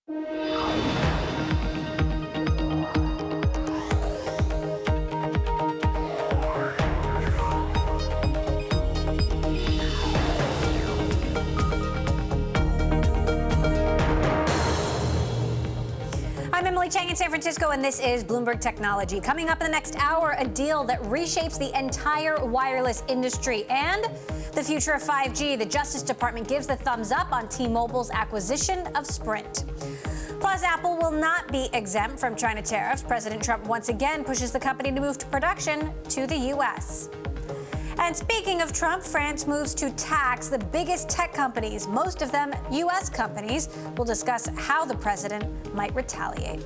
I'm Emily Chang in San Francisco, and this is Bloomberg Technology. Coming up in the next hour, a deal that reshapes the entire wireless industry and the future of 5G. The Justice Department gives the thumbs up on T-Mobile's acquisition of Sprint. Plus, Apple will not be exempt from China tariffs. President Trump once again pushes the company to move to production to the U.S. And speaking of Trump, France moves to tax the biggest tech companies, most of them U.S. companies. We'll discuss how the president might retaliate.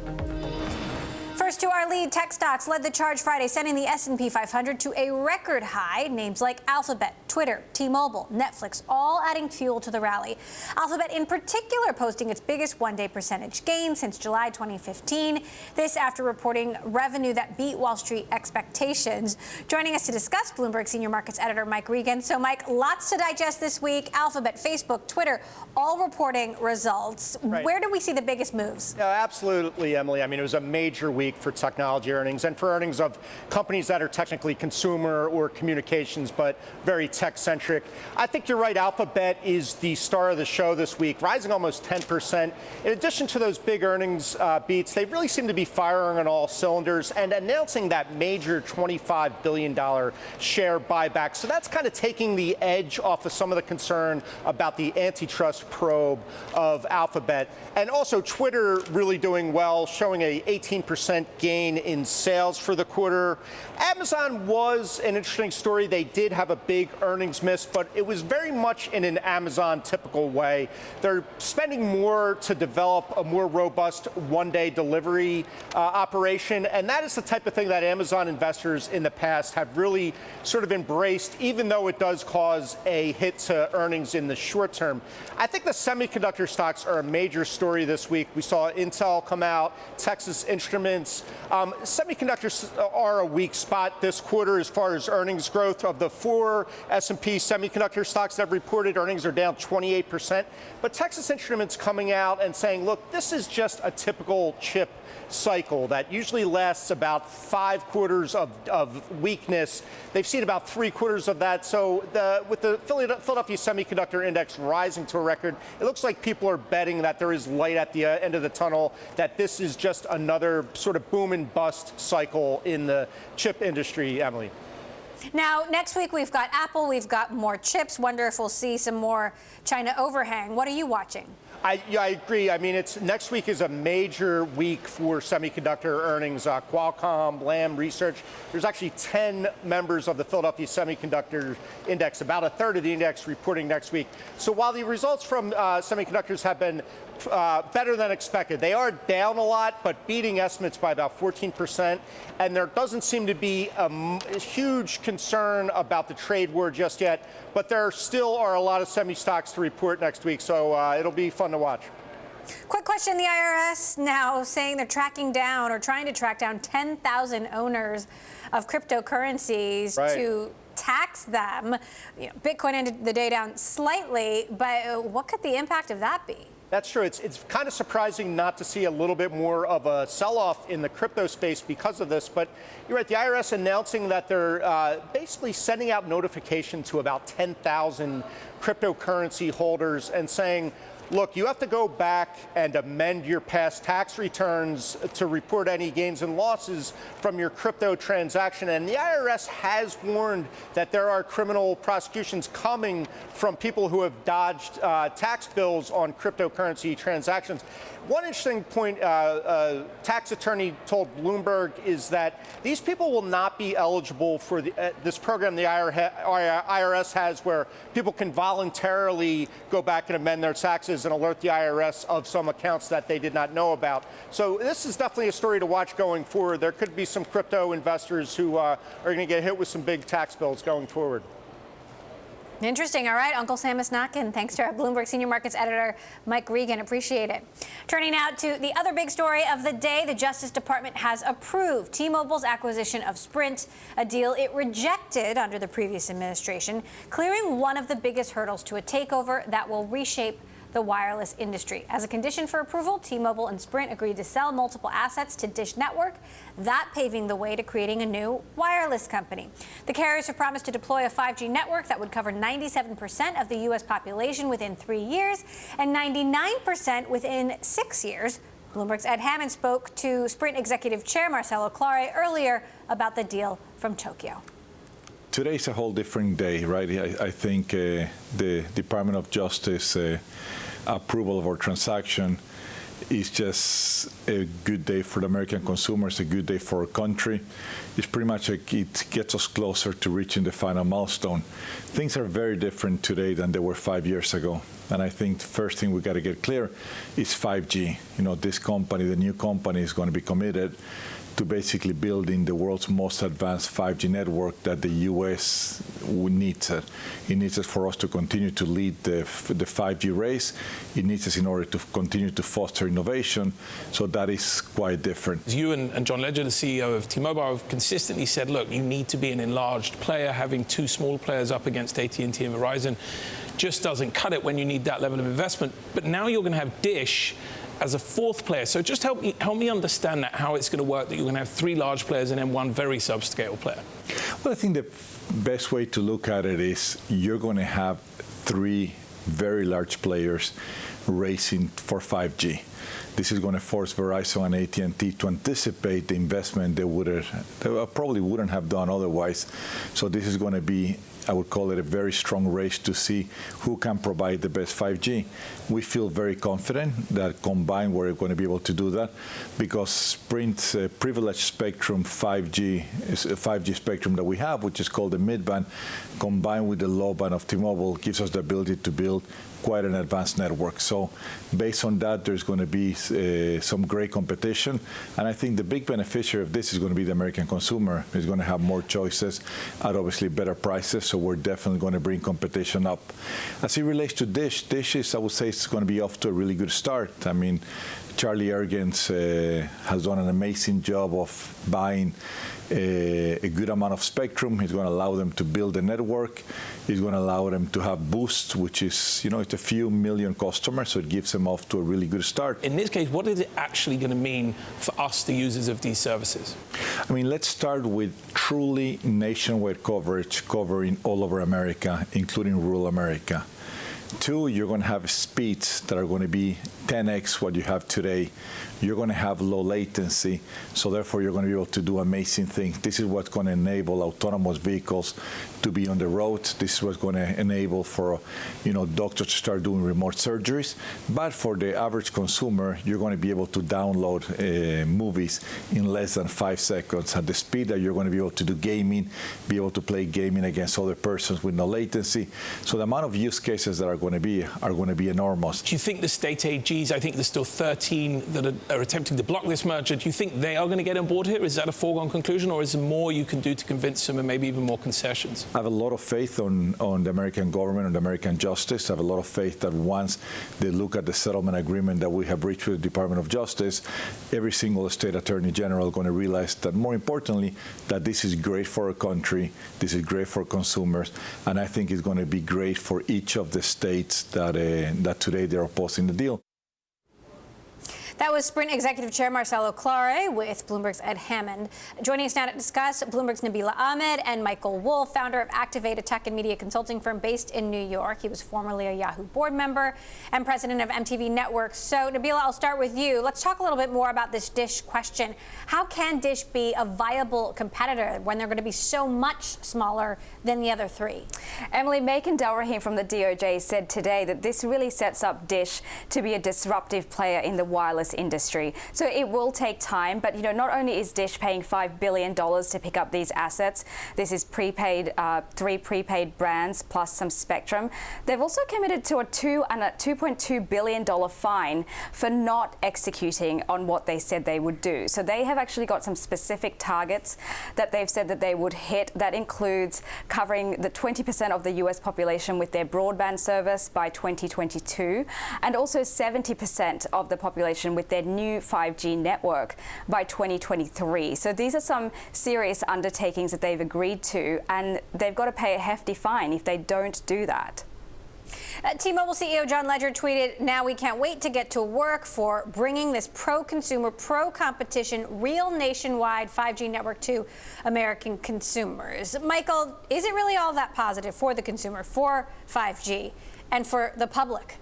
First to our lead, tech stocks led the charge Friday, sending the S&P 500 to a record high. Names like Alphabet, Twitter, T-Mobile, Netflix, all adding fuel to the rally. Alphabet in particular posting its biggest one-day percentage gain since July 2015. This after reporting revenue that beat Wall Street expectations. Joining us to discuss, Bloomberg senior markets editor Mike Regan. So, Mike, lots to digest this week. Alphabet, Facebook, Twitter, all reporting results. Right. Where do we see the biggest moves? Absolutely, Emily. I mean, it was a major week for technology earnings and for earnings of companies that are technically consumer or communications, but very tech-centric. I think you're right. Alphabet is the star of the show this week, rising almost 10%. In addition to those big earnings beats, they really seem to be firing on all cylinders and announcing that major $25 billion share buyback. So that's kind of taking the edge off of some of the concern about the antitrust probe of Alphabet. And also Twitter really doing well, showing a 18% gain in sales for the quarter. Amazon was an interesting story. They did have a big earnings miss, but it was very much in an Amazon typical way. They're spending more to develop a more robust one-day delivery operation, and that is the type of thing that Amazon investors in the past have really sort of embraced, even though it does cause a hit to earnings in the short term. I think the semiconductor stocks are a major story this week. We saw Intel come out, Texas Instruments. Semiconductors are a weak spot this quarter as far as earnings growth. Of the four S&P semiconductor stocks that have reported, earnings are down 28%. But Texas Instruments coming out and saying, look, this is just a typical chip cycle that usually lasts about 5 quarters of weakness. They've seen about 3 quarters of that. So with the Philadelphia Semiconductor Index rising to a record, it looks like people are betting that there is light at the end of the tunnel, that this is just another sort of boom and bust cycle in the chip industry, Emily. Now, next week, we've got Apple, we've got more chips. Wonder if we'll see some more China overhang. What are you watching? I agree. I mean, next week is a major week for semiconductor earnings. Qualcomm, Lam Research. There's actually 10 members of the Philadelphia Semiconductor Index, about a third of the index reporting next week. So while the results from semiconductors have been better than expected, they are down a lot, but beating estimates by about 14%. And there doesn't seem to be a huge concern about the trade war just yet. But there still are a lot of semi stocks to report next week, so it'll be fun to watch. Quick question. The IRS now saying they're tracking down or trying to track down 10,000 owners of cryptocurrencies to tax them. Bitcoin ended the day down slightly, but what could the impact of that be? That's true. It's kind of surprising not to see a little bit more of a sell-off in the crypto space because of this. But you're right, the IRS announcing that they're basically sending out notification to about 10,000 cryptocurrency holders and saying, look, you have to go back and amend your past tax returns to report any gains and losses from your crypto transaction. And the IRS has warned that there are criminal prosecutions coming from people who have dodged tax bills on cryptocurrency transactions. One interesting point a tax attorney told Bloomberg is that these people will not be eligible for this program the IRS has where people can voluntarily go back and amend their taxes and alert the IRS of some accounts that they did not know about. So this is definitely a story to watch going forward. There could be some crypto investors who are going to get hit with some big tax bills going forward. Interesting. All right, Uncle Sam is knocking. Thanks to our Bloomberg senior markets editor, Mike Regan. Appreciate it. Turning now to the other big story of the day, the Justice Department has approved T-Mobile's acquisition of Sprint, a deal it rejected under the previous administration, clearing one of the biggest hurdles to a takeover that will reshape the wireless industry. As a condition for approval, T-Mobile and Sprint agreed to sell multiple assets to Dish Network, that paving the way to creating a new wireless company. The carriers have promised to deploy a 5G network that would cover 97% of the U.S. population within 3 years and 99% within 6 years. Bloomberg's Ed Hammond spoke to Sprint Executive Chair Marcelo Claure earlier about the deal from Tokyo. Today's a whole different day, right? I think the Department of Justice approval of our transaction is just a good day for the American consumers, a good day for our country. It's pretty much like it gets us closer to reaching the final milestone. Things are very different today than they were 5 years ago. And I think the first thing we got to get clear is 5G. You know, this company, the new company, is going to be committed to basically building the world's most advanced 5G network that the U.S. needs it. It needs it for us to continue to lead the 5G race. It needs us in order to continue to foster innovation. So that is quite different. You and John Legere, the CEO of T-Mobile, have consistently said, look, you need to be an enlarged player. Having two small players up against AT&T and Verizon just doesn't cut it when you need that level of investment. But now you're going to have Dish as a fourth player. So just help me understand that, how it's going to work, that you're going to have three large players and then one very subscale player. Well, I think the best way to look at it is you're going to have three very large players racing for 5G. This is going to force Verizon and AT&T to anticipate the investment they probably wouldn't have done otherwise. So this is going to be, I would call it, a very strong race to see who can provide the best 5G. We feel very confident that combined we're going to be able to do that because Sprint's privileged spectrum 5G spectrum that we have, which is called the mid-band, combined with the low band of T-Mobile, gives us the ability to build quite an advanced network. So based on that, there's going to be some great competition. And I think the big beneficiary of this is going to be the American consumer. He's going to have more choices at obviously better prices. So we're definitely going to bring competition up. As it relates to Dish, I would say it's going to be off to a really good start. I mean, Charlie Ergens has done an amazing job of buying a good amount of spectrum. He's going to allow them to build a network. He's going to allow them to have Boost, which is, it's a few million customers, so it gives them off to a really good start. In this case, what is it actually going to mean for us, the users of these services? I mean, let's start with truly nationwide coverage, covering all over America, including rural America. Two, you're going to have speeds that are going to be 10x what you have today. You're going to have low latency, so therefore you're going to be able to do amazing things. This is what's going to enable autonomous vehicles to be on the road. This is what's going to enable for, doctors to start doing remote surgeries. But for the average consumer, you're going to be able to download movies in less than 5 seconds at the speed that you're going to be able to do gaming, be able to play gaming against other persons with no latency. So the amount of use cases that are going to be enormous. Do you think the state AGs, I think there's still 13 that are attempting to block this merger, do you think they are going to get on board here? Is that a foregone conclusion, or is there more you can do to convince them and maybe even more concessions? I have a lot of faith on the American government and American justice. I have a lot of faith that once they look at the settlement agreement that we have reached with the Department of Justice, every single state attorney general is going to realize that, more importantly, that this is great for our country, this is great for consumers, and I think it's going to be great for each of the states that today they're opposing the deal. That was Sprint Executive Chair Marcelo Claure with Bloomberg's Ed Hammond. Joining us now to discuss, Bloomberg's Nabila Ahmed and Michael Wolff, founder of Activate, a tech and media consulting firm based in New York. He was formerly a Yahoo board member and president of MTV Networks. So, Nabila, I'll start with you. Let's talk a little bit more about this Dish question. How can Dish be a viable competitor when they're going to be so much smaller than the other three? Emily, Makan Delrahim from the DOJ said today that this really sets up Dish to be a disruptive player in the wireless industry. So it will take time, but not only is Dish paying $5 billion to pick up these assets, this is prepaid, 3 prepaid brands plus some spectrum. They've also committed to a $2.2 billion fine for not executing on what they said they would do. So they have actually got some specific targets that they've said that they would hit. That includes covering the 20% of the US population with their broadband service by 2022, and also 70% of the population with their new 5G network by 2023. So these are some serious undertakings that they've agreed to, and they've got to pay a hefty fine if they don't do that. T-Mobile CEO John Legere tweeted, "Now we can't wait to get to work for bringing this pro-consumer, pro-competition, real nationwide 5G network to American consumers." Michael, is it really all that positive for the consumer, for 5G, and for the public?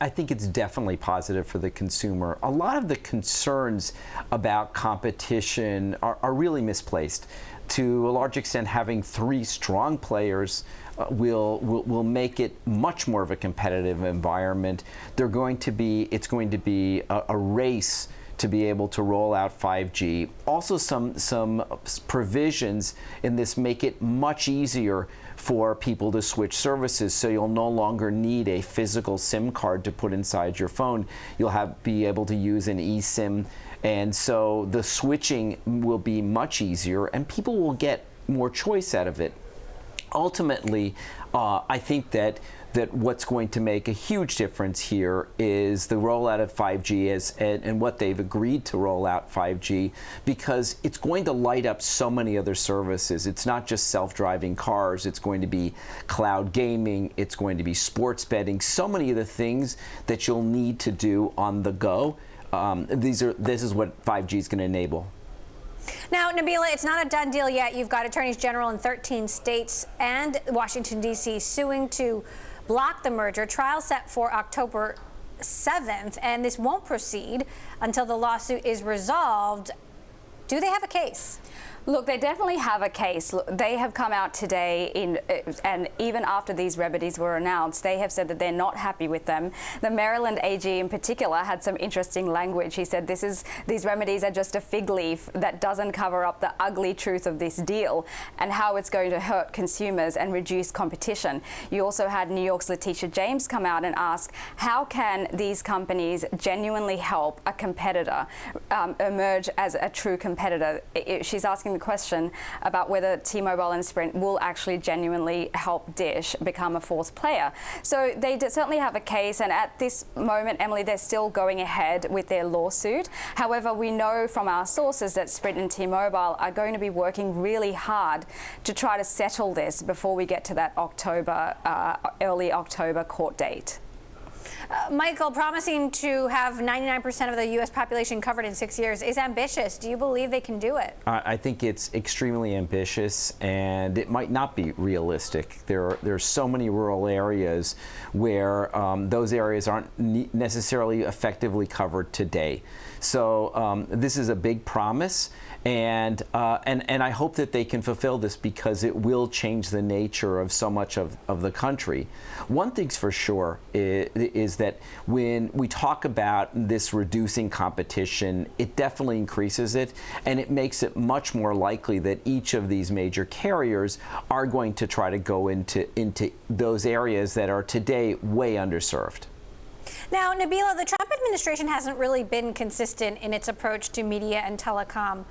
I think it's definitely positive for the consumer. A lot of the concerns about competition are really misplaced. To a large extent, having three strong players will make it much more of a competitive environment. It's going to be a race to be able to roll out 5G. Also, some provisions in this make it much easier for people to switch services, so you'll no longer need a physical SIM card to put inside your phone. You'll be able to use an eSIM, and so the switching will be much easier, and people will get more choice out of it. Ultimately, I think that what's going to make a huge difference here is the rollout of 5G and what they've agreed to roll out 5G, because it's going to light up so many other services. It's not just self-driving cars. It's going to be cloud gaming. It's going to be sports betting. So many of the things that you'll need to do on the go. This is what 5G is going to enable. Now, Nabila, it's not a done deal yet. You've got attorneys general in 13 states and Washington, D.C. suing to block the merger. Trial set for October 7th, and this won't proceed until the lawsuit is resolved. Do they have a case? Look, they definitely have a case. They have come out today, and even after these remedies were announced, they have said that they're not happy with them. The Maryland AG in particular had some interesting language. He said these remedies are just a fig leaf that doesn't cover up the ugly truth of this deal and how it's going to hurt consumers and reduce competition. You also had New York's Letitia James come out and ask, how can these companies genuinely help a competitor emerge as a true competitor? She's asking the question about whether T-Mobile and Sprint will actually genuinely help Dish become a fourth player. So they certainly have a case, and at this moment, Emily, they're still going ahead with their lawsuit. However, we know from our sources that Sprint and T-Mobile are going to be working really hard to try to settle this before we get to that early October court date. Michael, promising to have 99% of the U.S. population covered in 6 years is ambitious. Do you believe they can do it? I think it's extremely ambitious, and it might not be realistic. There are so many rural areas where those areas aren't necessarily effectively covered today. So this is a big promise, and I hope that they can fulfill this, because it will change the nature of so much of the country. One thing's for sure is that when we talk about this reducing competition, it definitely increases it, and it makes it much more likely that each of these major carriers are going to try to go into those areas that are today way underserved. Now, Nabila, the Trump administration hasn't really been consistent in its approach to media and telecom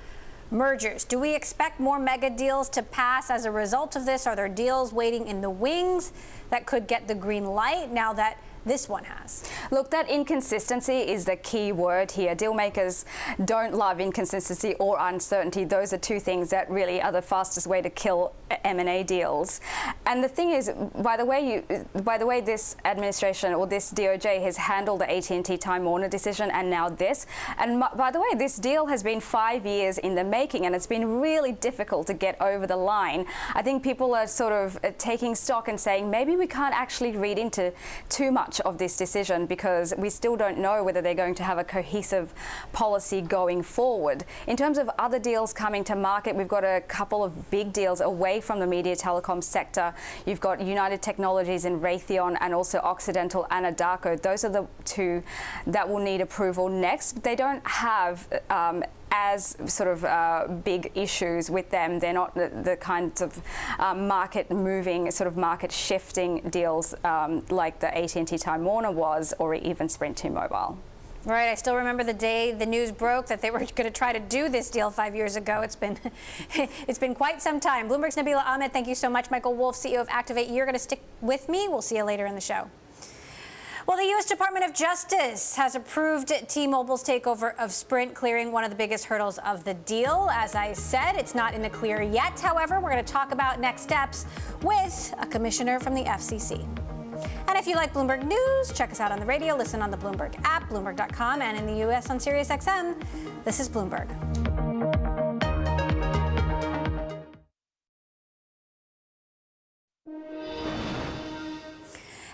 mergers. Do we expect more mega deals to pass as a result of this? Are there deals waiting in the wings that could get the green light now that this one has? Look, that inconsistency is the key word here. Dealmakers don't love inconsistency or uncertainty. Those are two things that really are the fastest way to kill M&A deals. And the thing is, by the way this administration or this DOJ has handled the AT&T Time Warner decision and now this, and by the way, this deal has been 5 years in the making, and it's been really difficult to get over the line. I think people are sort of taking stock and saying maybe we can't actually read into too much of this decision, because we still don't know whether they're going to have a cohesive policy going forward. In terms of other deals coming to market, we've got a couple of big deals away from the media telecom sector. You've got United Technologies and Raytheon, and also Occidental and Anadarko. Those are the two that will need approval next. They don't have as sort of big issues with them. They're not the kinds of market-moving, sort of market-shifting deals like the AT&T Time Warner was, or even Sprint T-Mobile. Right. I still remember the day the news broke that they were going to try to do this deal 5 years ago. It's been quite some time. Bloomberg's Nabila Ahmed, thank you so much. Michael Wolff, CEO of Activate. You're going to stick with me. We'll see you later in the show. Well, the U.S. Department of Justice has approved T-Mobile's takeover of Sprint, clearing one of the biggest hurdles of the deal. As I said, it's not in the clear yet. However, we're going to talk about next steps with a commissioner from the FCC. And if you like Bloomberg News, check us out on the radio, listen on the Bloomberg app, Bloomberg.com, and in the U.S. on SiriusXM. This is Bloomberg.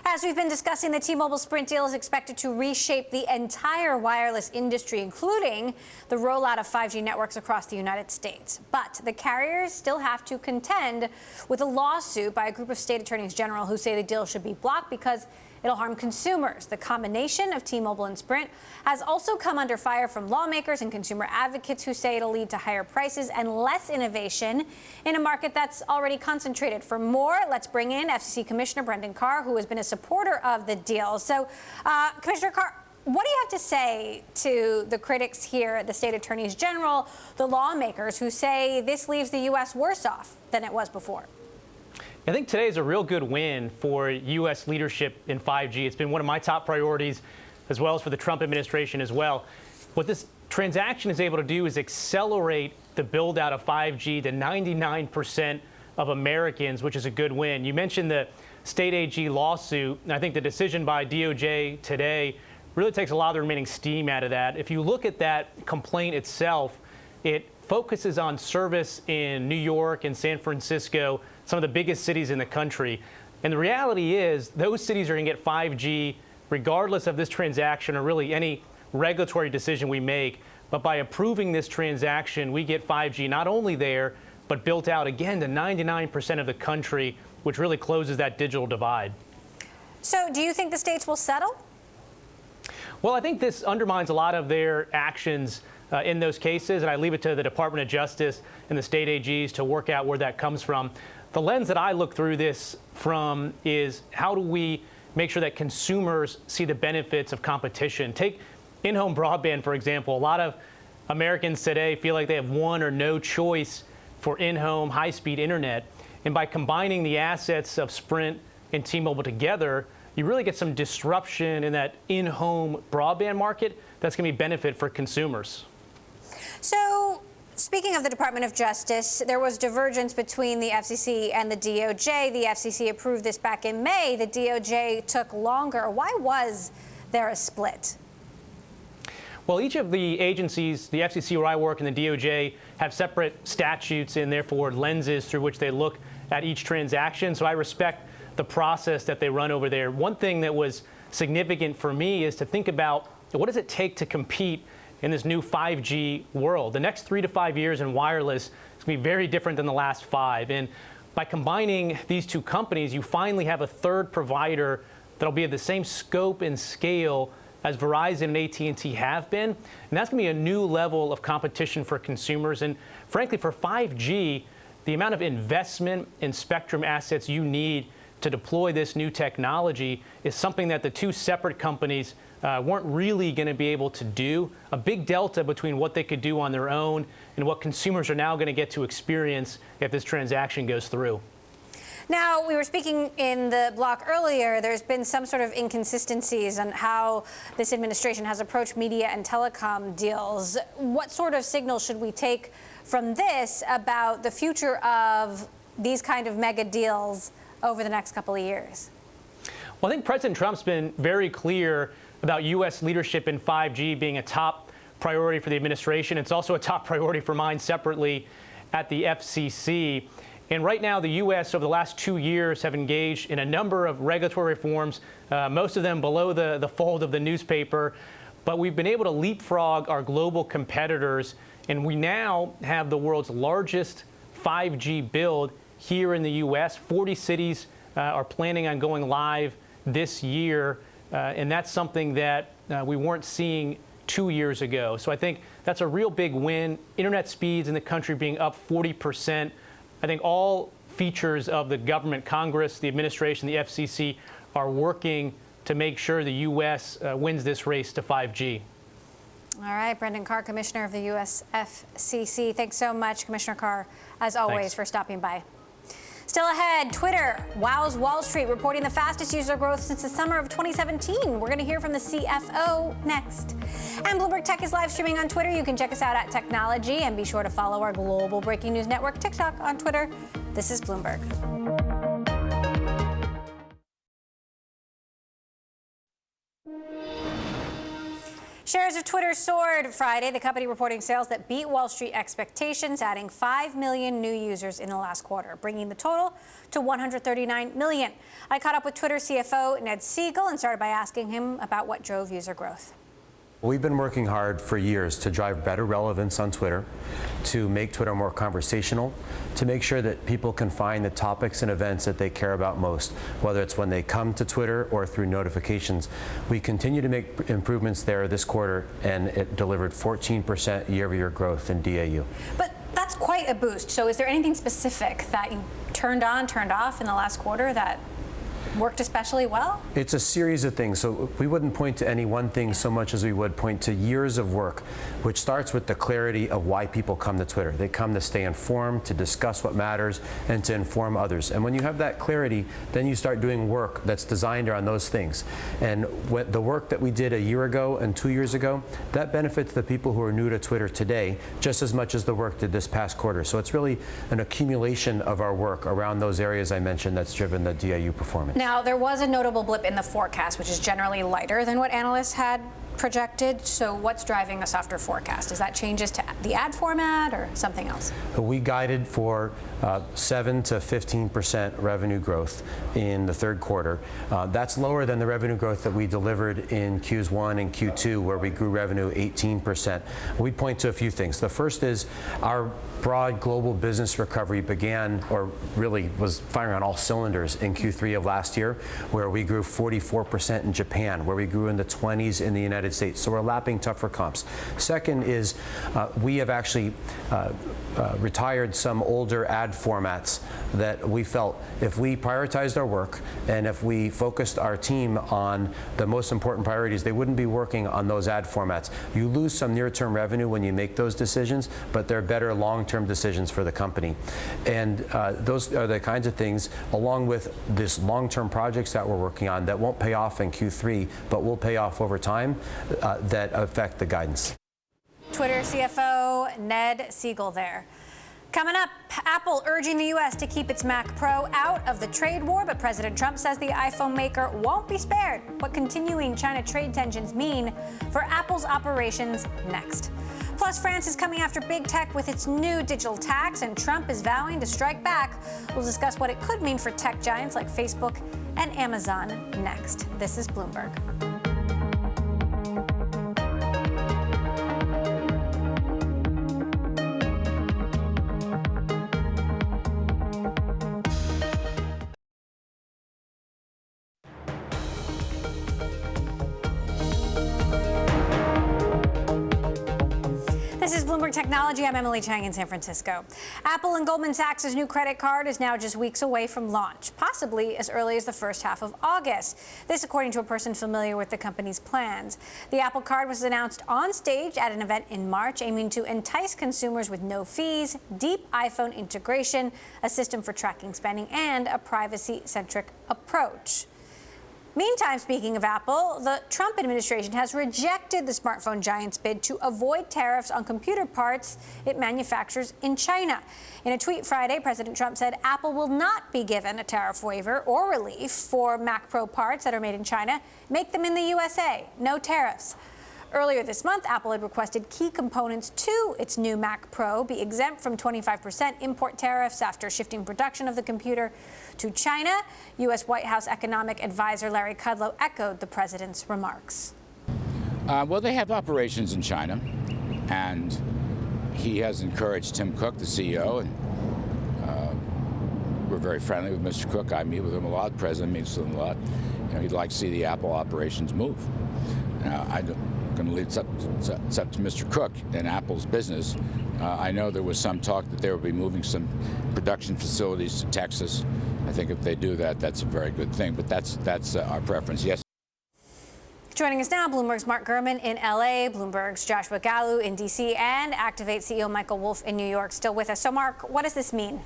As we've been discussing, the T-Mobile Sprint deal is expected to reshape the entire wireless industry, including the rollout of 5G networks across the United States. But the carriers still have to contend with a lawsuit by a group of state attorneys general who say the deal should be blocked because it'll harm consumers. The combination of T-Mobile and Sprint has also come under fire from lawmakers and consumer advocates who say it'll lead to higher prices and less innovation in a market that's already concentrated. For more, let's bring in FCC Commissioner Brendan Carr, who has been a supporter of the deal. So, Commissioner Carr, what do you have to say to the critics here at the state attorneys general, the lawmakers who say this leaves the U.S. worse off than it was before? I think today is a real good win for U.S. leadership in 5G. It's been one of my top priorities, as well as for the Trump administration as well. What this transaction is able to do is accelerate the build out of 5G to 99% of Americans, which is a good win. You mentioned the state AG lawsuit, and I think the decision by DOJ today really takes a lot of the remaining steam out of that. If you look at that complaint itself, it focuses on service in New York and San Francisco, some of the biggest cities in the country. And the reality is those cities are going to get 5G regardless of this transaction or really any regulatory decision we make. But by approving this transaction, we get 5G not only there, but built out again to 99% of the country, which really closes that digital divide. So do you think the states will settle? Well, I think this undermines a lot of their actions in those cases, and I leave it to the Department of Justice and the state AGs to work out where that comes from. The lens that I look through this from is how do we make sure that consumers see the benefits of competition? Take in-home broadband, for example. A lot of Americans today feel like they have one or no choice for in-home high-speed internet. And by combining the assets of Sprint and T-Mobile together, you really get some disruption in that in-home broadband market that's going to be benefit for consumers. So, speaking of the Department of Justice, there was divergence between the FCC and the DOJ. The FCC approved this back in May. The DOJ took longer. Why was there a split? Well, each of the agencies, the FCC where I work and the DOJ, have separate statutes and therefore lenses through which they look at each transaction. So I respect the process that they run over there. One thing that was significant for me is to think about what does it take to compete in this new 5G world. The next 3 to 5 years in wireless is going to be very different than the last 5. And by combining these two companies, you finally have a third provider that'll be at the same scope and scale as Verizon and AT&T have been. And that's going to be a new level of competition for consumers. And frankly, for 5G, the amount of investment in spectrum assets you need to deploy this new technology is something that the two separate companies weren't really going to be able to do. A big delta between what they could do on their own and what consumers are now going to get to experience if this transaction goes through. Now, we were speaking in the block earlier. There's been some sort of inconsistencies on how this administration has approached media and telecom deals. What sort of signal should we take from this about the future of these kind of mega deals over the next couple of years? Well, I think President Trump's been very clear about U.S. leadership in 5G being a top priority for the administration. It's also a top priority for mine separately at the FCC. And right now, the U.S. over the last 2 years have engaged in a number of regulatory reforms, most of them below the fold of the newspaper. But we've been able to leapfrog our global competitors, and we now have the world's largest 5G build here in the U.S. 40 cities are planning on going live this year, and that's something that we weren't seeing 2 years ago. So I think that's a real big win. Internet speeds in the country being up 40%. I think all features of the government, Congress, the administration, the FCC are working to make sure the U.S. Wins this race to 5G. All right, Brendan Carr, Commissioner of the U.S. FCC. Thanks so much, Commissioner Carr, as always, Thanks for stopping by. Still ahead, Twitter wows Wall Street, reporting the fastest user growth since the summer of 2017. We're going to hear from the CFO next. And Bloomberg Tech is live streaming on Twitter. You can check us out at Technology, and be sure to follow our global breaking news network, TikTok, on Twitter. This is Bloomberg. Shares of Twitter soared Friday, the company reporting sales that beat Wall Street expectations, adding 5 million new users in the last quarter, bringing the total to 139 million. I caught up with Twitter CFO Ned Siegel and started by asking him about what drove user growth. We've been working hard for years to drive better relevance on Twitter, to make Twitter more conversational, to make sure that people can find the topics and events that they care about most, whether it's when they come to Twitter or through notifications. We continue to make improvements there this quarter, and it delivered 14% year-over-year growth in DAU. But that's quite a boost. So is there anything specific that you turned on, turned off in the last quarter that worked especially well? It's a series of things. So we wouldn't point to any one thing so much as we would point to years of work, which starts with the clarity of why people come to Twitter. They come to stay informed, to discuss what matters, and to inform others. And when you have that clarity, then you start doing work that's designed around those things. And the work that we did a year ago and 2 years ago, that benefits the people who are new to Twitter today just as much as the work did this past quarter. So it's really an accumulation of our work around those areas I mentioned that's driven the DAU performance. Now, there was a notable blip in the forecast, which is generally lighter than what analysts had projected. So what's driving a softer forecast? Is that changes to the ad format or something else? We guided for 7 to 15% revenue growth in the third quarter. That's lower than the revenue growth that we delivered in Q1 and Q2, where we grew revenue 18%. We point to a few things. The first is our broad global business recovery began, or really was firing on all cylinders in Q3 of last year, where we grew 44% in Japan, where we grew in the 20s in the United States. So we're lapping tougher comps. Second is we have actually retired some older ad formats that we felt if we prioritized our work and if we focused our team on the most important priorities, they wouldn't be working on those ad formats. You lose some near-term revenue when you make those decisions, but they're better long-term decisions for the company. And those are the kinds of things, along with this long-term projects that we're working on that won't pay off in Q3, but will pay off over time, that affect the guidance. Twitter CFO Ned Siegel there. Coming up, Apple urging the U.S. to keep its Mac Pro out of the trade war, but President Trump says the iPhone maker won't be spared. What continuing China trade tensions mean for Apple's operations next. Plus, France is coming after big tech with its new digital tax, and Trump is vowing to strike back. We'll discuss what it could mean for tech giants like Facebook and Amazon next. This is Bloomberg. This is Bloomberg Technology. I'm Emily Chang in San Francisco. Apple and Goldman Sachs' new credit card is now just weeks away from launch, possibly as early as the first half of August. This, according to a person familiar with the company's plans. The Apple Card was announced on stage at an event in March, aiming to entice consumers with no fees, deep iPhone integration, a system for tracking spending, and a privacy-centric approach. Meantime, speaking of Apple, the Trump administration has rejected the smartphone giant's bid to avoid tariffs on computer parts it manufactures in China. In a tweet Friday, President Trump said Apple will not be given a tariff waiver or relief for Mac Pro parts that are made in China. Make them in the USA. No tariffs. Earlier this month, Apple had requested key components to its new Mac Pro be exempt from 25% import tariffs after shifting production of the computer to China. U.S. White House economic advisor Larry Kudlow echoed the president's remarks. Well, they have operations in China, and he has encouraged Tim Cook, the CEO, and we're very friendly with Mr. Cook. I meet with him a lot. The president meets with him a lot. You know, he'd like to see the Apple operations move. Now, I'm going to leave it's up to Mr. Cook and Apple's business. I know there was some talk that they would be moving some production facilities to Texas. I think if they do that, that's a very good thing. But that's our preference. Yes. Joining us now, Bloomberg's Mark Gurman in L.A., Bloomberg's Joshua Gallu in D.C., and Activate CEO Michael Wolff in New York still with us. So, Mark, what does this mean?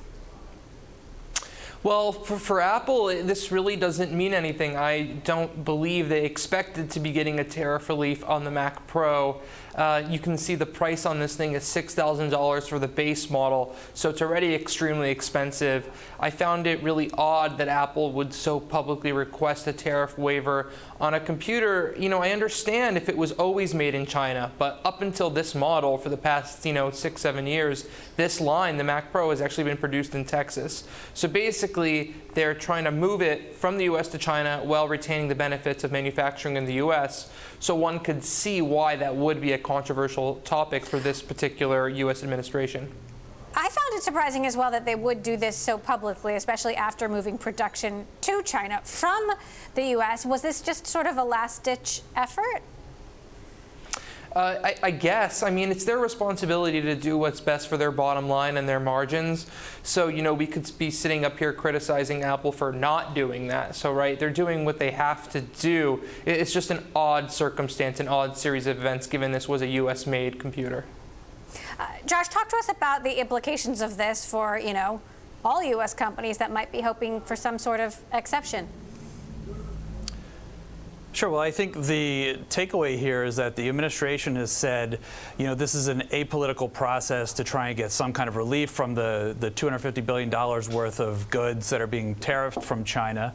Well, for Apple, this really doesn't mean anything. I don't believe they expected to be getting a tariff relief on the Mac Pro. You can see the price on this thing is $6,000 for the base model, so it's already extremely expensive. I found it really odd that Apple would so publicly request a tariff waiver on a computer. You know, I understand if it was always made in China, but up until this model for the past, 6-7 years, this line, the Mac Pro, has actually been produced in Texas. So basically, they're trying to move it from the US to China while retaining the benefits of manufacturing in the US. So one could see why that would be a controversial topic for this particular US administration. I found it surprising as well that they would do this so publicly, especially after moving production to China from the US. Was this just sort of a last-ditch effort? I guess. I mean, it's their responsibility to do what's best for their bottom line and their margins. So, we could be sitting up here criticizing Apple for not doing that. So, right, they're doing what they have to do. It's just an odd circumstance, an odd series of events, given this was a US-made computer. Josh, talk to us about the implications of this for, all US companies that might be hoping for some sort of exception. Sure. Well, I think the takeaway here is that the administration has said, this is an apolitical process to try and get some kind of relief from the $250 billion worth of goods that are being tariffed from China.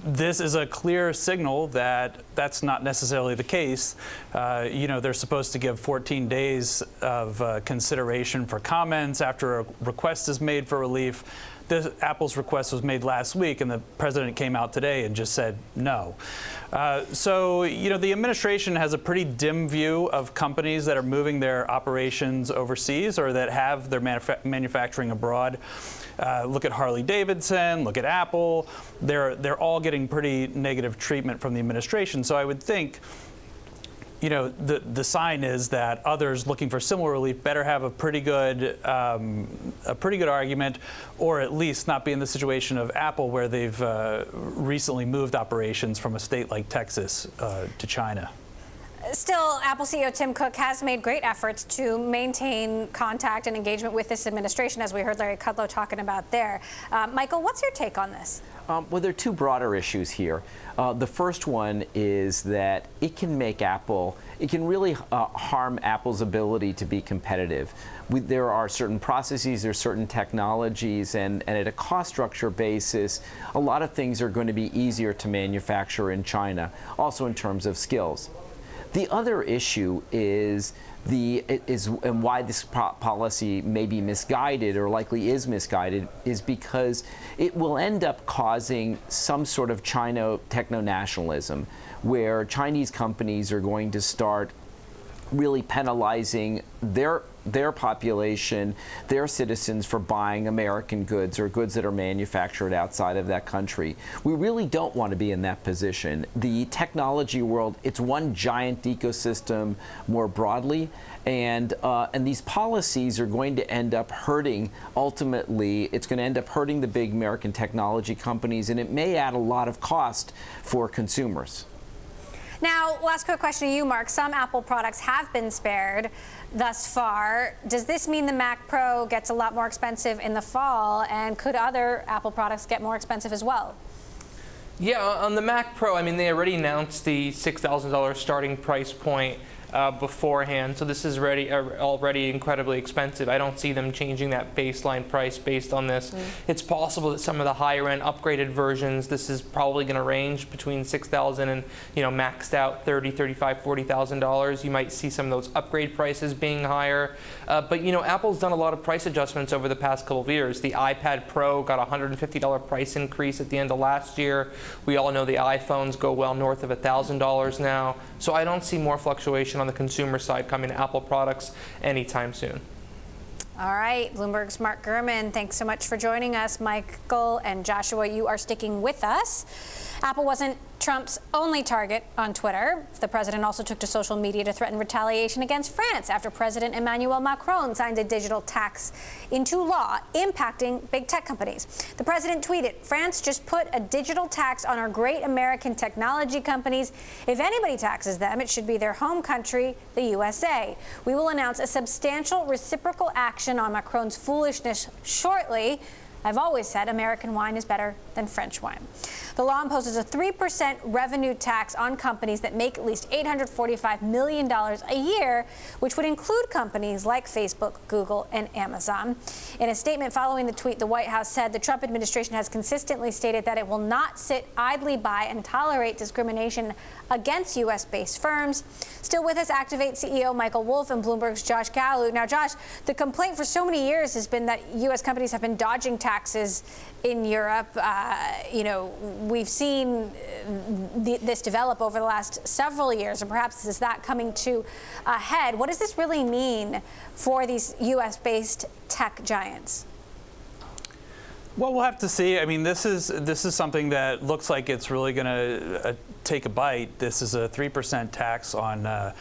This is a clear signal that that's not necessarily the case. They're supposed to give 14 days of consideration for comments after a request is made for relief. Apple's request was made last week, and the president came out today and just said no. So, the administration has a pretty dim view of companies that are moving their operations overseas or that have their manufacturing abroad. Look at Harley-Davidson, look at Apple. They're all getting pretty negative treatment from the administration. So I would think, the sign is that others looking for similar relief better have a pretty good argument, or at least not be in the situation of Apple, where they've recently moved operations from a state like Texas to China. Still, Apple CEO Tim Cook has made great efforts to maintain contact and engagement with this administration, as we heard Larry Kudlow talking about there. Michael, what's your take on this? Well, there are two broader issues here. The first one is that it can really harm Apple's ability to be competitive. There are certain processes, there are certain technologies, and at a cost structure basis, a lot of things are going to be easier to manufacture in China, also in terms of skills. The other issue is and why this policy may be misguided, or likely is misguided, is because it will end up causing some sort of China techno-nationalism, where Chinese companies are going to start really penalizing their population, their citizens, for buying American goods or goods that are manufactured outside of that country. We really don't want to be in that position. The technology world, it's one giant ecosystem more broadly, and these policies are going to end up hurting, ultimately, it's going to end up hurting the big American technology companies, and it may add a lot of cost for consumers. Now, last quick question to you, Mark. Some Apple products have been spared thus far. Does this mean the Mac Pro gets a lot more expensive in the fall, and could other Apple products get more expensive as well? Yeah, on the Mac Pro, I mean, they already announced the $6,000 starting price point beforehand, so this is already incredibly expensive. I don't see them changing that baseline price based on this. It's possible that some of the higher end upgraded versions, this is probably going to range between $6,000 and maxed out $30,000, $35,000, $40,000. You might see some of those upgrade prices being higher, but Apple's done a lot of price adjustments over the past couple of years. The iPad Pro got a $150 price increase at the end of last year. We all know the iPhones go well north of $1,000 now, so I don't see more fluctuation on the consumer side coming to Apple products anytime soon. All right, Bloomberg's Mark Gurman, thanks so much for joining us. Michael and Joshua, you are sticking with us. Apple wasn't Trump's only target on Twitter. The president also took to social media to threaten retaliation against France after President Emmanuel Macron signed a digital tax into law impacting big tech companies. The president tweeted, "France just put a digital tax on our great American technology companies. If anybody taxes them, it should be their home country, the USA. We will announce a substantial reciprocal action on Macron's foolishness shortly." I've always said American wine is better than French wine. The law imposes a 3% revenue tax on companies that make at least $845 million a year, which would include companies like Facebook, Google, and Amazon. In a statement following the tweet, the White House said the Trump administration has consistently stated that it will not sit idly by and tolerate discrimination against U.S.-based firms. Still with us, Activate CEO Michael Wolff and Bloomberg's Josh Gallo. Now, Josh, the complaint for so many years has been that U.S. companies have been dodging taxes in Europe. We've seen this develop over the last several years, and perhaps this is that coming to a head. What does this really mean for these U.S.-based tech giants? Well, we'll have to see. I mean, this is something that looks like it's really going to take a bite. This is a 3% tax on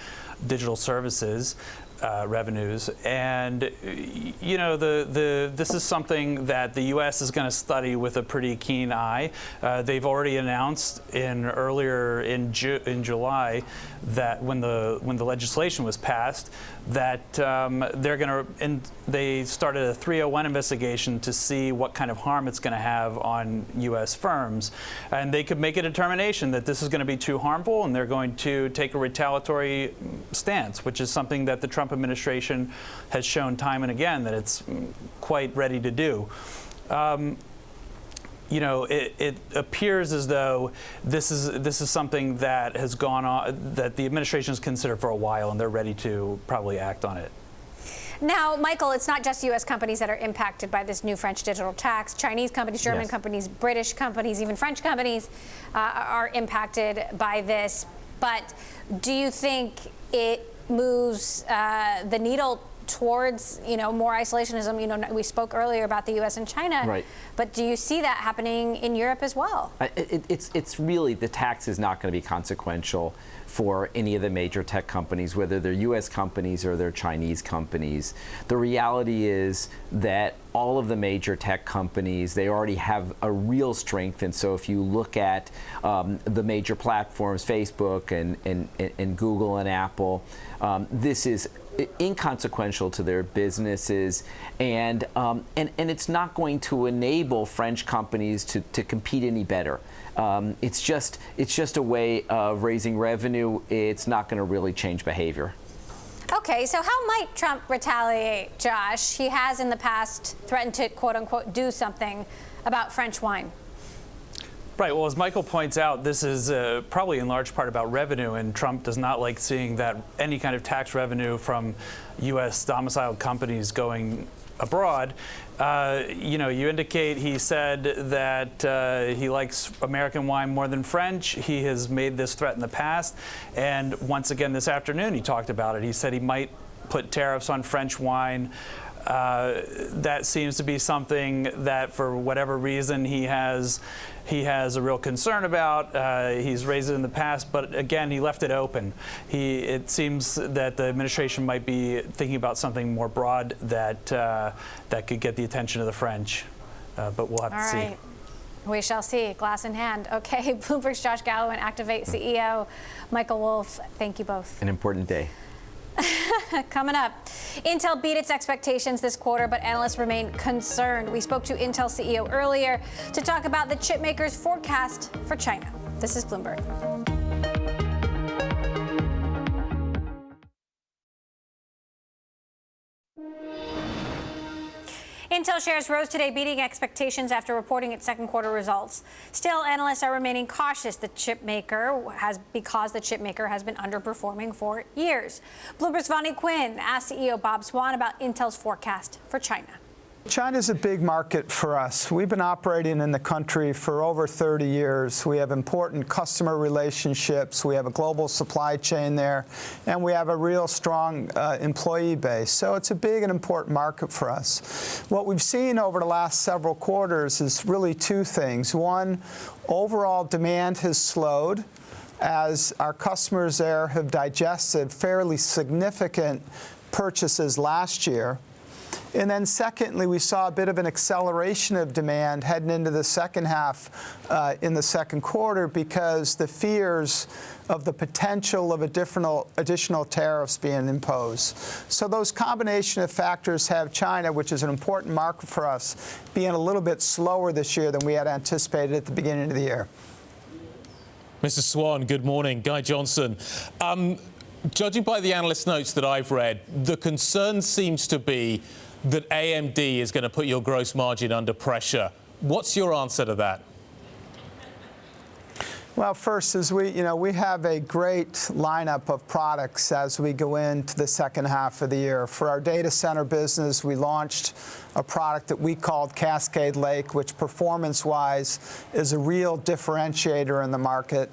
digital services revenues, and this is something that the U.S. is going to study with a pretty keen eye. They've already announced earlier in July that when the legislation was passed, that they started a 301 investigation to see what kind of harm it's going to have on U.S. firms, and they could make a determination that this is going to be too harmful, and they're going to take a retaliatory stance, which is something that the Trump administration has shown time and again that it's quite ready to do. It appears as though this is something that has gone on, that the administration has considered for a while, and they're ready to probably act on it. Now, Michael, it's not just U.S. companies that are impacted by this new French digital tax. Chinese companies, German companies, British companies, even French companies are impacted by this. But do you think it moves the needle towards, more isolationism? We spoke earlier about the U.S. and China, right? But do you see that happening in Europe as well? It's really, the tax is not going to be consequential for any of the major tech companies, whether they're U.S. companies or they're Chinese companies. The reality is that all of the major tech companies, they already have a real strength, and so if you look at the major platforms, Facebook and Google and Apple, this is inconsequential to their businesses, and it's not going to enable French companies to compete any better. It's just a way of raising revenue. It's not going to really change behavior. Okay, so how might Trump retaliate, Josh? He has in the past threatened to, quote unquote, do something about French wine. Right. Well, as Michael points out, this is probably in large part about revenue, and Trump does not like seeing that any kind of tax revenue from U.S. domiciled companies going abroad. You indicate he said that he likes American wine more than French. He has made this threat in the past, and once again this afternoon he talked about it. He said he might put tariffs on French wine. That seems to be something that, for whatever reason, he has a real concern about. He's raised it in the past, but again, he left it open. It seems that the administration might be thinking about something more broad that could get the attention of the French, but we'll have to see. Right. We shall see. Glass in hand. Okay, Bloomberg's Josh Gallo and Activate CEO Michael Wolff, thank you both. An important day. Coming up, Intel beat its expectations this quarter, but analysts remain concerned. We spoke to Intel CEO earlier to talk about the chipmaker's forecast for China. This is Bloomberg. Intel shares rose today, beating expectations after reporting its second quarter results. Still, analysts are remaining cautious because the chipmaker has been underperforming for years. Bloomberg's Vonnie Quinn asked CEO Bob Swan about Intel's forecast for China. China's a big market for us. We've been operating in the country for over 30 years. We have important customer relationships. We have a global supply chain there, and we have a real strong employee base. So it's a big and important market for us. What we've seen over the last several quarters is really two things. One, overall demand has slowed as our customers there have digested fairly significant purchases last year. And then secondly, we saw a bit of an acceleration of demand heading into the second half in the second quarter because the fears of the potential of additional tariffs being imposed. So those combination of factors have China, which is an important market for us, being a little bit slower this year than we had anticipated at the beginning of the year. Mr. Swan, good morning. Guy Johnson. Judging by the analyst notes that I've read, the concern seems to be that AMD is going to put your gross margin under pressure. What's your answer to that? Well, first, as we have a great lineup of products as we go into the second half of the year. For our data center business, we launched a product that we called Cascade Lake, which performance-wise is a real differentiator in the market.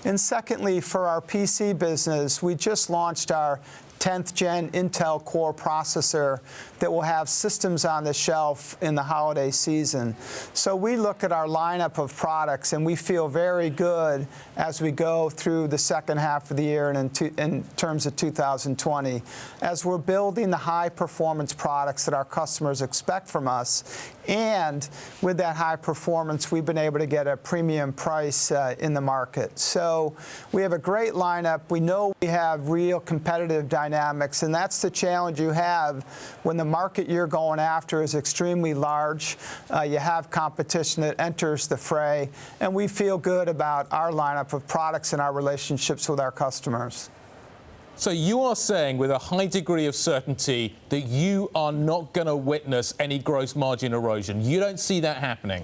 And secondly, for our PC business, we just launched our 10th gen Intel Core processor that will have systems on the shelf in the holiday season. So we look at our lineup of products and we feel very good as we go through the second half of the year and in terms of 2020, as we're building the high performance products that our customers expect from us. And with that high performance, we've been able to get a premium price in the market. So we have a great lineup. We know we have real competitive dynamics, and that's the challenge you have when the market you're going after is extremely large. You have competition that enters the fray, and we feel good about our lineup of products and our relationships with our customers. So you are saying with a high degree of certainty that you are not going to witness any gross margin erosion. You don't see that happening?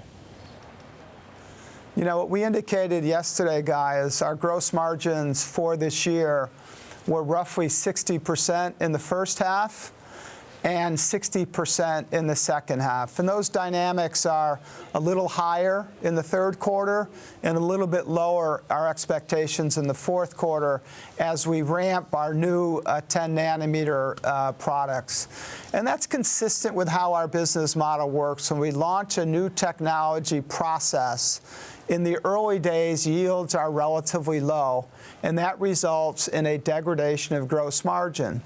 You know, what we indicated yesterday, Guy, is our gross margins for this year were roughly 60% in the first half and 60% in the second half. And those dynamics are a little higher in the third quarter and a little bit lower, our expectations in the fourth quarter, as we ramp our new 10 nanometer products. And that's consistent with how our business model works. When we launch a new technology process, in the early days, yields are relatively low, and that results in a degradation of gross margin.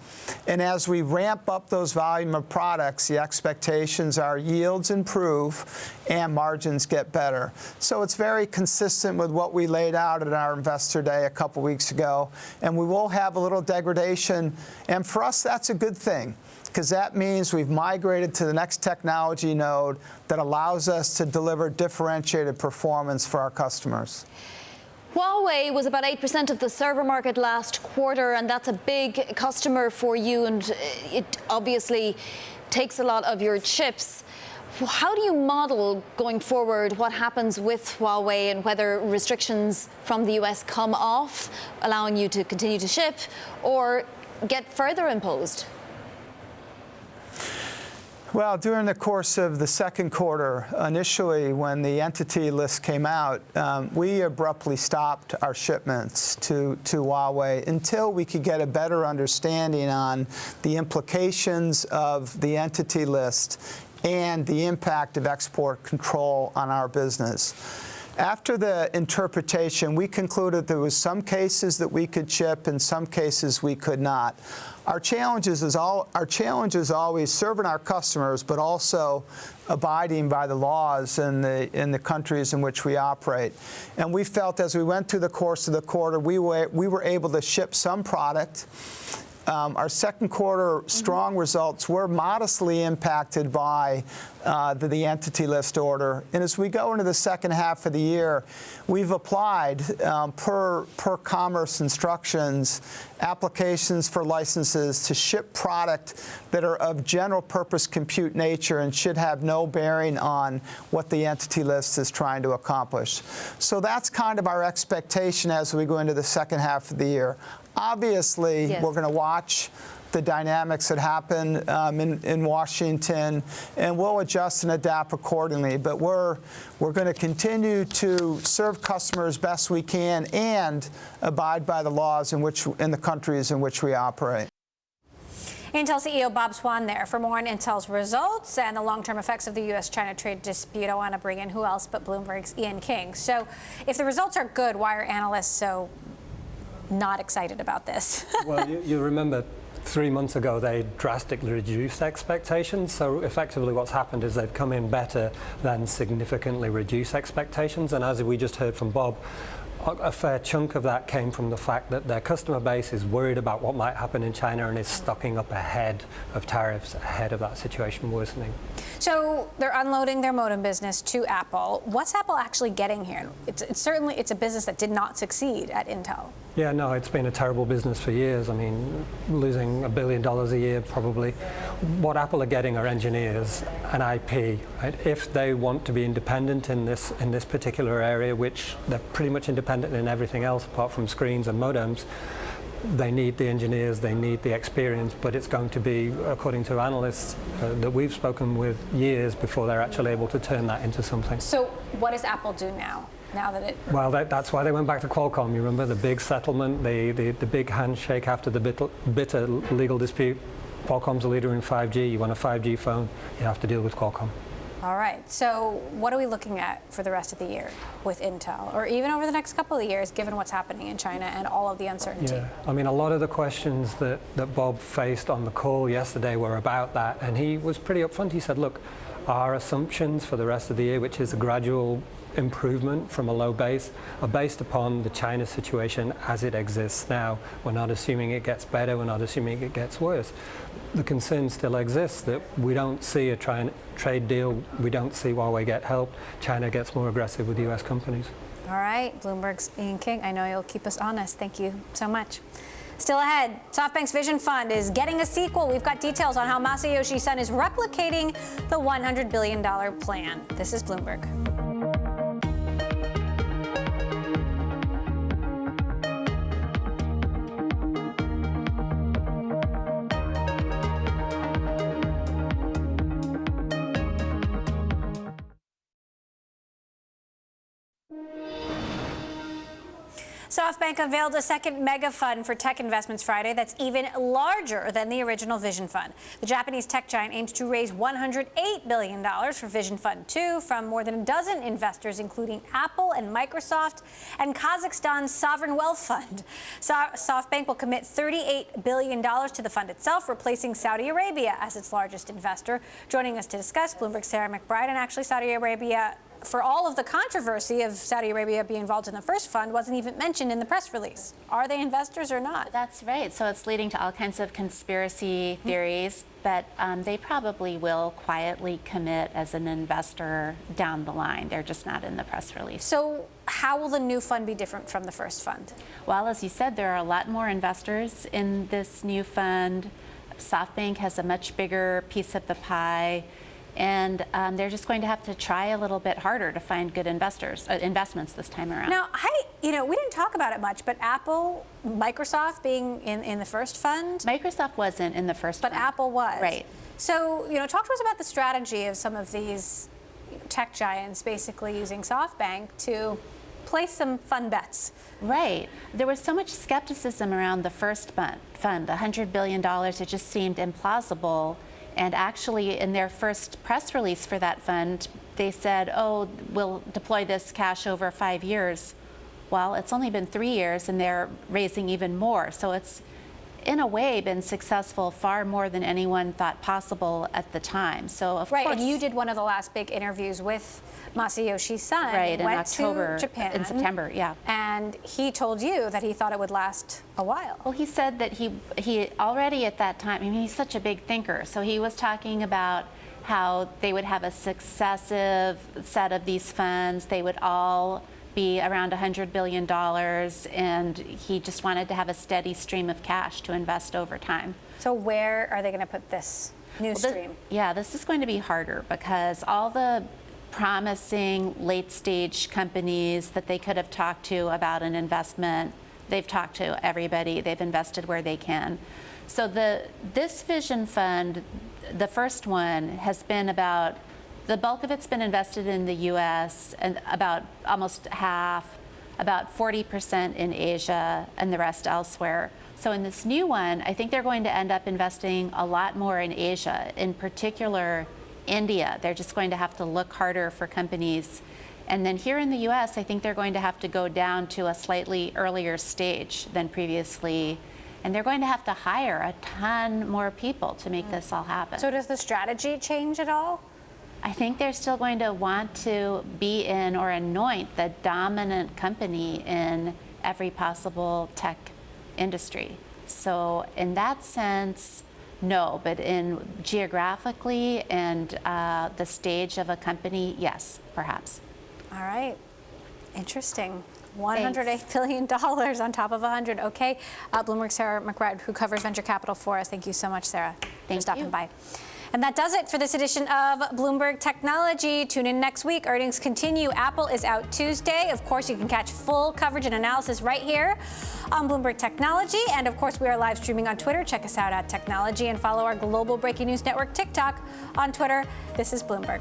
And as we ramp up those volume of products, the expectations are yields improve and margins get better. So it's very consistent with what we laid out at our Investor Day a couple weeks ago, and we will have a little degradation. And for us, that's a good thing, because that means we've migrated to the next technology node that allows us to deliver differentiated performance for our customers. Huawei was about 8% of the server market last quarter, and that's a big customer for you, and it obviously takes a lot of your chips. How do you model going forward what happens with Huawei and whether restrictions from the US come off, allowing you to continue to ship, or get further imposed? Well, during the course of the second quarter, initially when the entity list came out, we abruptly stopped our shipments to Huawei until we could get a better understanding on the implications of the entity list and the impact of export control on our business. After the interpretation, we concluded there was some cases that we could ship and some cases we could not. Our challenge is always serving our customers, but also abiding by the laws in the countries in which we operate. And we felt as we went through the course of the quarter, we were able to ship some product. Our second quarter strong results were modestly impacted by the entity list order. And as we go into the second half of the year, we've applied per commerce instructions, applications for licenses to ship product that are of general purpose compute nature and should have no bearing on what the entity list is trying to accomplish. So that's kind of our expectation as we go into the second half of the year. Obviously, yes, we're going to watch the dynamics that happen in Washington, and we'll adjust and adapt accordingly. But we're going to continue to serve customers best we can and abide by the laws in the countries in which we operate. Intel CEO Bob Swan there. For more on Intel's results and the long-term effects of the U.S.-China trade dispute, I want to bring in who else but Bloomberg's Ian King. So if the results are good, why are analysts so not excited about this. Well, you remember 3 months ago they drastically reduced expectations. So effectively what's happened is they've come in better than significantly reduced expectations. And as we just heard from Bob, a fair chunk of that came from the fact that their customer base is worried about what might happen in China and is stocking up ahead of tariffs, ahead of that situation worsening. So they're unloading their modem business to Apple. What's Apple actually getting here? It's certainly a business that did not succeed at Intel. Yeah, no, it's been a terrible business for years. I mean, losing $1 billion a year probably. What Apple are getting are engineers and IP. Right? If they want to be independent in this particular area, which they're pretty much independent in everything else apart from screens and modems, they need the engineers, they need the experience, but it's going to be, according to analysts that we've spoken with, years before they're actually able to turn that into something. So what does Apple do now? Now that it... Well, that's why they went back to Qualcomm. You remember the big settlement, the big handshake after the bitter legal dispute. Qualcomm's a leader in 5G. You want a 5G phone, you have to deal with Qualcomm. All right. So what are we looking at for the rest of the year with Intel, or even over the next couple of years, given what's happening in China and all of the uncertainty? Yeah, I mean, a lot of the questions that Bob faced on the call yesterday were about that, and he was pretty upfront. He said, look, our assumptions for the rest of the year, which is a gradual improvement from a low base, are based upon the China situation as it exists now. We're not assuming it gets better, we're not assuming it gets worse. The concern still exists that we don't see a trade deal, we don't see Huawei get help, China gets more aggressive with US companies. All right, Bloomberg's Ian King, I know you'll keep us honest. Thank you so much. Still ahead, SoftBank's Vision Fund is getting a sequel. We've got details on how Masayoshi Son is replicating the $100 billion plan. This is Bloomberg. SoftBank unveiled a second mega fund for tech investments Friday that's even larger than the original Vision Fund. The Japanese tech giant aims to raise $108 billion for Vision Fund 2 from more than a dozen investors, including Apple and Microsoft and Kazakhstan's Sovereign Wealth Fund. SoftBank will commit $38 billion to the fund itself, replacing Saudi Arabia as its largest investor. Joining us to discuss, Bloomberg's Sarah McBride, and actually Saudi Arabia, for all of the controversy of Saudi Arabia being involved in the first fund, wasn't even mentioned in the press release. Are they investors or not? That's right. So it's leading to all kinds of conspiracy theories, but they probably will quietly commit as an investor down the line. They're just not in the press release. So how will the new fund be different from the first fund? Well, as you said, there are a lot more investors in this new fund. SoftBank has a much bigger piece of the pie. And they're just going to have to try a little bit harder to find good investments this time around. Now, we didn't talk about it much, but Apple, Microsoft being in the first fund? Microsoft wasn't in the first fund. But Apple was. Right. So, talk to us about the strategy of some of these tech giants basically using SoftBank to place some fun bets. Right. There was so much skepticism around the first fund, $100 billion. It just seemed implausible. And actually, in their first press release for that fund, they said, oh, we'll deploy this cash over 5 years. Well, it's only been 3 years, and they're raising even more. So it's, in a way, been successful far more than anyone thought possible at the time. So, of course. And you did one of the last big interviews with Masayoshi Son. Right, in went October. To Japan. In September, yeah. And he told you that he thought it would last a while. Well, he said that he already at that time, he's such a big thinker, so he was talking about how they would have a successive set of these funds. They would all be around $100 billion, and he just wanted to have a steady stream of cash to invest over time. So where are they going to put this new stream? This is going to be harder because all the promising late-stage companies that they could have talked to about an investment, they've talked to everybody. They've invested where they can. So this Vision Fund, the first one, has been about, the bulk of it's been invested in the U.S. and about almost half, about 40% in Asia, and the rest elsewhere. So in this new one, I think they're going to end up investing a lot more in Asia, in particular India. They're just going to have to look harder for companies And then here in the US, I think they're going to have to go down to a slightly earlier stage than previously. And they're going to have to hire a ton more people to make this all happen. So does the strategy change at all? I think they're still going to want to be in or anoint the dominant company in every possible tech industry. So in that sense, no, but in geographically and the stage of a company, yes, perhaps. All right, interesting. $108 billion on top of 100. Okay, Bloomberg's Sarah McBride, who covers venture capital for us. Thank you so much, Sarah, for stopping by. And that does it for this edition of Bloomberg Technology. Tune in next week. Earnings continue. Apple is out Tuesday. Of course, you can catch full coverage and analysis right here on Bloomberg Technology. And of course, we are live streaming on Twitter. Check us out at Technology and follow our global breaking news network, TikTok, on Twitter. This is Bloomberg.